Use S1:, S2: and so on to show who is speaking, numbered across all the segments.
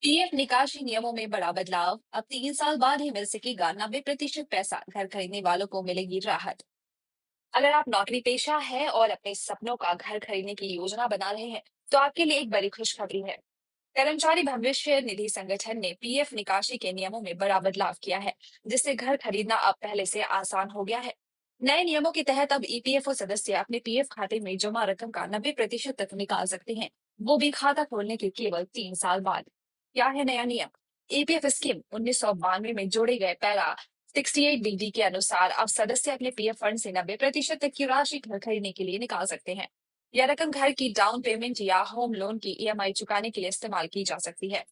S1: PF निकासी नियमों में बड़ा बदलाव। अब 3 साल बाद ही मिल सकेगा 90% पैसा। घर खरीदने वालों को मिलेगी राहत। अगर आप नौकरी पेशा है और अपने सपनों का घर खरीदने की योजना बना रहे हैं, तो आपके लिए एक बड़ी खुशखबरी है। कर्मचारी भविष्य निधि संगठन ने पीएफ निकासी के नियमों में बड़ा बदलाव किया है, जिससे घर खरीदना अब पहले से आसान हो गया है। नए नियमों के तहत अब ईपीएफओ सदस्य अपने पीएफ खाते में जमा रकम का 90% तक निकाल सकते हैं, वो भी खाता खोलने के केवल 3 साल बाद। क्या है नया नियम? ईपीएफ स्कीम 1992 में जोड़े गए पैरा 68 बीडी के अनुसार अब सदस्य अपने पीएफ फंड से 90% तक की राशि घर खरीदने के लिए निकाल सकते हैं। यह रकम घर की डाउन पेमेंट या होम लोन की ईएमआई चुकाने के लिए इस्तेमाल की जा सकती है।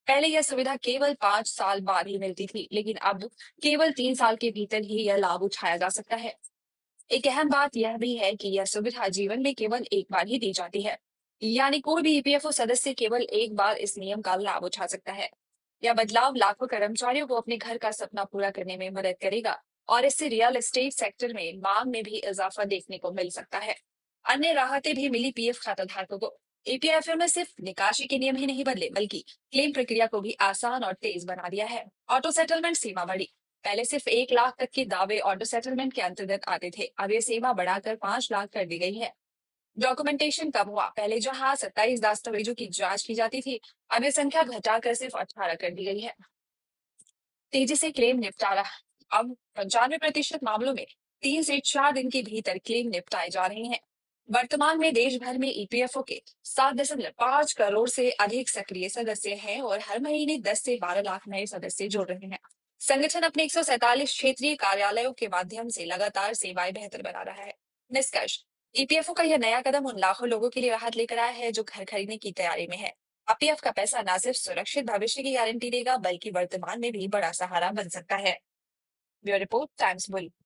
S1: पहले यह सुविधा केवल 5 साल बाद ही मिलती थी, लेकिन अब केवल 3 साल के भीतर ही यह लाभ उठाया जा सकता है। एक अहम बात यह भी है कि यह सुविधा जीवन में केवल एक बार ही दी जाती है, यानी कोई भी ईपीएफओ सदस्य केवल एक बार इस नियम का लाभ उठा सकता है। यह बदलाव लाखों कर्मचारियों को अपने घर का सपना पूरा करने में मदद करेगा और इससे रियल एस्टेट सेक्टर में मांग में भी इजाफा देखने को मिल सकता है। अन्य राहतें भी मिली पीएफ खाता धारकों को। ईपीएफओ में सिर्फ निकासी के नियम ही नहीं बदले, बल्कि क्लेम प्रक्रिया को भी आसान और तेज बना दिया है। ऑटो सेटलमेंट सीमा बढ़ी। पहले सिर्फ 1 लाख तक के दावे ऑटो सेटलमेंट के अंतर्गत आते थे, अब ये सीमा बढ़ाकर 5 लाख कर दी गई है। डॉक्यूमेंटेशन कम हुआ। पहले जहां 27 दस्तावेजों की जांच की जाती थी, अब ये संख्या घटाकर सिर्फ 18 कर दी गई है। तेजी से क्लेम निपटारा। अब 95% मामलों में 3 से 4 दिन के भीतर क्लेम निपटाए जा रहे हैं। वर्तमान में देश भर में ईपीएफओ के 7.5 करोड़ से अधिक सक्रिय सदस्य हैं और हर महीने 10 से 12 लाख नए सदस्य जुड़ रहे हैं। संगठन अपने 147 क्षेत्रीय कार्यालयों के माध्यम से लगातार सेवाएं बेहतर बना रहा है। निष्कर्ष, ईपीएफओ का यह नया कदम उन लाखों लोगों के लिए राहत लेकर आया है जो घर खरीदने की तैयारी में है। अब पीएफ का पैसा न सिर्फ सुरक्षित भविष्य की गारंटी देगा, बल्कि वर्तमान में भी बड़ा सहारा बन सकता है। Bureau report, times bull.